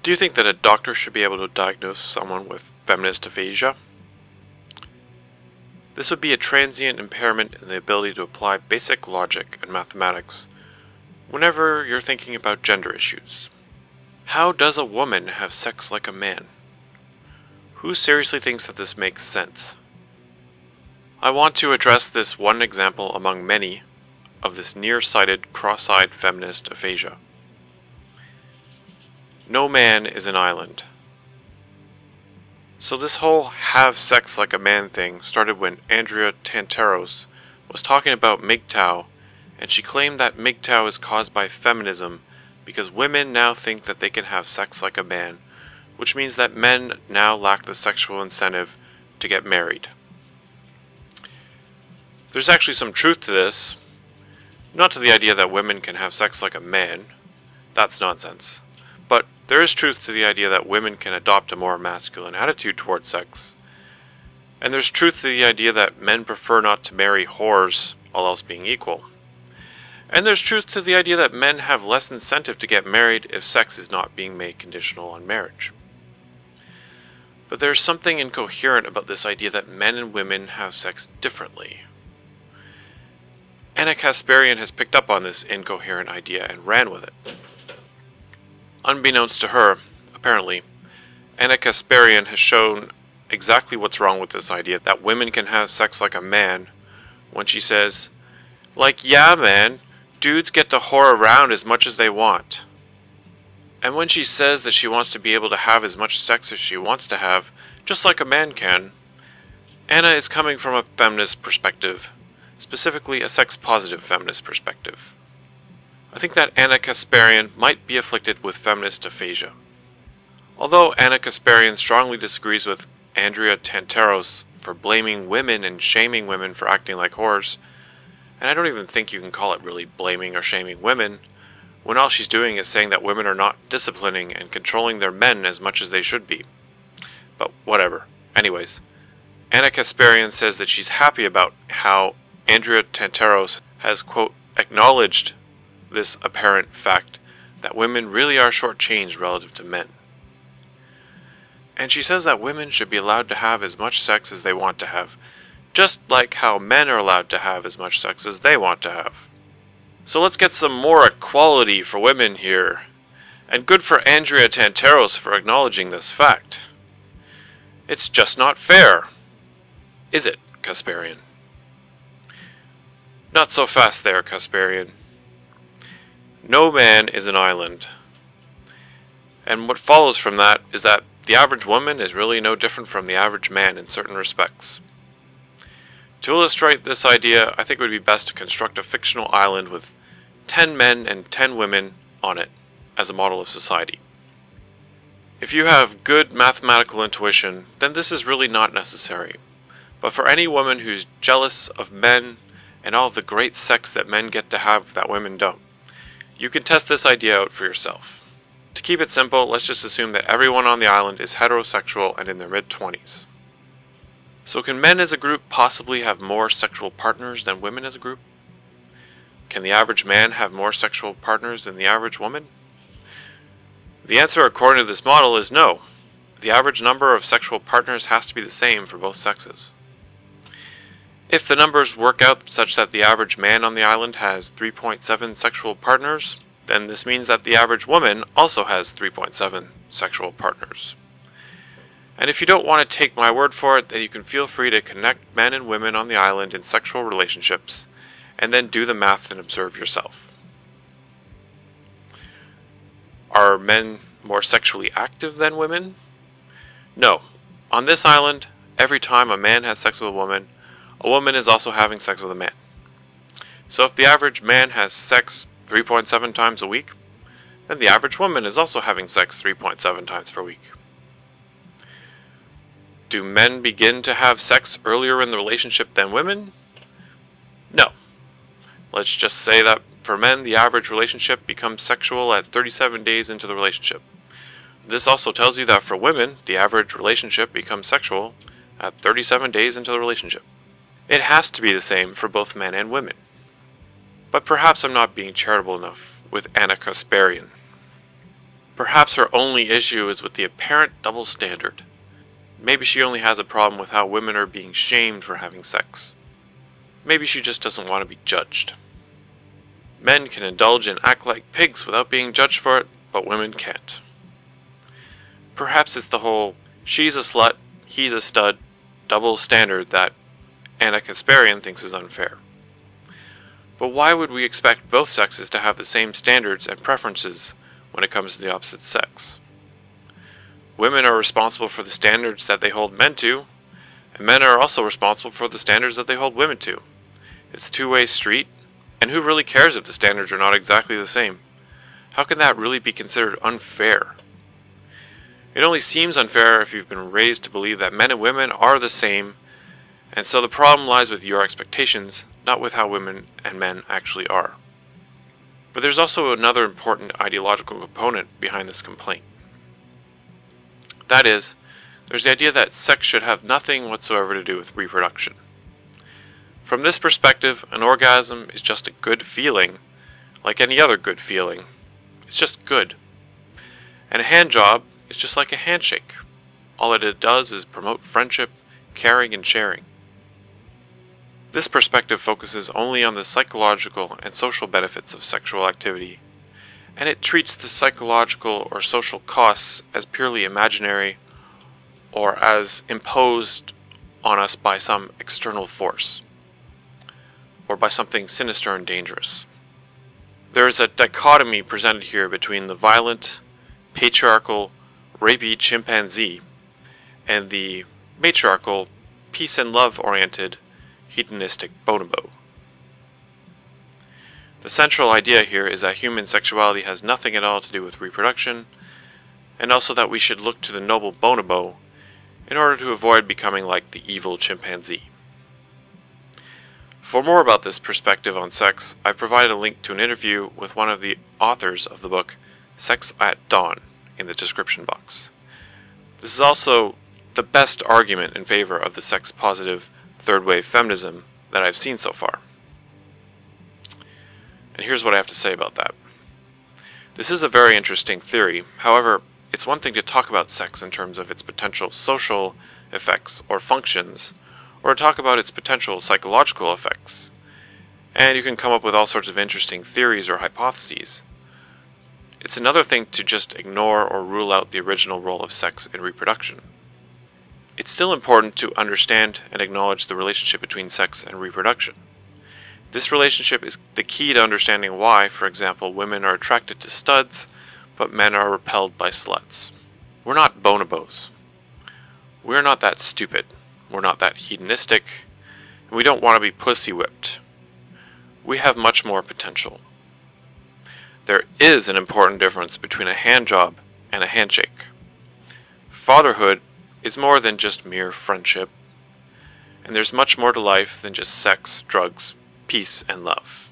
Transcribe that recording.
Do you think that a doctor should be able to diagnose someone with feminist aphasia? This would be a transient impairment in the ability to apply basic logic and mathematics whenever you're thinking about gender issues. How does a woman have sex like a man? Who seriously thinks that this makes sense? I want to address this one example among many of this nearsighted, cross-eyed feminist aphasia. No man is an island. So this whole have sex like a man thing started when Ana Kasparian was talking about MGTOW, and she claimed that MGTOW is caused by feminism because women now think that they can have sex like a man, which means that men now lack the sexual incentive to get married. There's actually some truth to this, not to the idea that women can have sex like a man, that's nonsense, but there is truth to the idea that women can adopt a more masculine attitude towards sex, and there's truth to the idea that men prefer not to marry whores, all else being equal. And there's truth to the idea that men have less incentive to get married if sex is not being made conditional on marriage. But there's something incoherent about this idea that men and women have sex differently. Ana Kasparian has picked up on this incoherent idea and ran with it. Unbeknownst to her, apparently, Ana Kasparian has shown exactly what's wrong with this idea that women can have sex like a man when she says, like, yeah man, dudes get to whore around as much as they want. And when she says that she wants to be able to have as much sex as she wants to have, just like a man can, Ana is coming from a feminist perspective, specifically a sex-positive feminist perspective. I think that Ana Kasparian might be afflicted with feminist aphasia. Although Ana Kasparian strongly disagrees with Ana Kasparian for blaming women and shaming women for acting like whores, and I don't even think you can call it really blaming or shaming women, when all she's doing is saying that women are not disciplining and controlling their men as much as they should be. But whatever. Anyways, Ana Kasparian says that she's happy about how Ana Kasparian has, quote, acknowledged this apparent fact that women really are shortchanged relative to men. And she says that women should be allowed to have as much sex as they want to have, just like how men are allowed to have as much sex as they want to have. So let's get some more equality for women here, and good for Ana Kasparian for acknowledging this fact. It's just not fair. Is it, Kasparian? Not so fast there, Kasparian. No man is an island. And what follows from that is that the average woman is really no different from the average man in certain respects. To illustrate this idea, I think it would be best to construct a fictional island with 10 men and 10 women on it as a model of society. If you have good mathematical intuition, then this is really not necessary. But for any woman who's jealous of men and all the great sex that men get to have that women don't, you can test this idea out for yourself. To keep it simple, let's just assume that everyone on the island is heterosexual and in their mid-20s. So can men as a group possibly have more sexual partners than women as a group? Can the average man have more sexual partners than the average woman? The answer according to this model is no. The average number of sexual partners has to be the same for both sexes. If the numbers work out such that the average man on the island has 3.7 sexual partners, then this means that the average woman also has 3.7 sexual partners. And if you don't want to take my word for it, then you can feel free to connect men and women on the island in sexual relationships, and then do the math and observe yourself. Are men more sexually active than women? No. On this island, every time a man has sex with a woman is also having sex with a man. So if the average man has sex 3.7 times a week, then the average woman is also having sex 3.7 times per week. Do men begin to have sex earlier in the relationship than women? No. Let's just say that for men, the average relationship becomes sexual at 37 days into the relationship. This also tells you that for women, the average relationship becomes sexual at 37 days into the relationship. It has to be the same for both men and women. But perhaps I'm not being charitable enough with Ana Kasparian. Perhaps her only issue is with the apparent double standard. Maybe she only has a problem with how women are being shamed for having sex. Maybe she just doesn't want to be judged. Men can indulge and act like pigs without being judged for it, but women can't. Perhaps it's the whole she's a slut, he's a stud double standard that Ana Kasparian thinks is unfair. But why would we expect both sexes to have the same standards and preferences when it comes to the opposite sex? Women are responsible for the standards that they hold men to, and men are also responsible for the standards that they hold women to. It's a two-way street, and who really cares if the standards are not exactly the same? How can that really be considered unfair? It only seems unfair if you've been raised to believe that men and women are the same, and so the problem lies with your expectations, not with how women and men actually are. But there's also another important ideological component behind this complaint. That is, there's the idea that sex should have nothing whatsoever to do with reproduction. From this perspective, an orgasm is just a good feeling, like any other good feeling. It's just good. And a hand job is just like a handshake. All it does is promote friendship, caring, and sharing. This perspective focuses only on the psychological and social benefits of sexual activity, and it treats the psychological or social costs as purely imaginary or as imposed on us by some external force, or by something sinister and dangerous. There is a dichotomy presented here between the violent, patriarchal, rapey chimpanzee and the matriarchal, peace and love-oriented, hedonistic bonobo. The central idea here is that human sexuality has nothing at all to do with reproduction, and also that we should look to the noble bonobo in order to avoid becoming like the evil chimpanzee. For more about this perspective on sex, I've provided a link to an interview with one of the authors of the book, Sex at Dawn, in the description box. This is also the best argument in favor of the sex-positive third-wave feminism that I've seen so far. And here's what I have to say about that. This is a very interesting theory. However, it's one thing to talk about sex in terms of its potential social effects or functions, or to talk about its potential psychological effects. And you can come up with all sorts of interesting theories or hypotheses. It's another thing to just ignore or rule out the original role of sex in reproduction. It's still important to understand and acknowledge the relationship between sex and reproduction. This relationship is the key to understanding why, for example, women are attracted to studs, but men are repelled by sluts. We're not bonobos. We're not that stupid. We're not that hedonistic. And we don't want to be pussy whipped. We have much more potential. There is an important difference between a hand job and a handshake. Fatherhood is more than just mere friendship, and there's much more to life than just sex, drugs, peace, and love.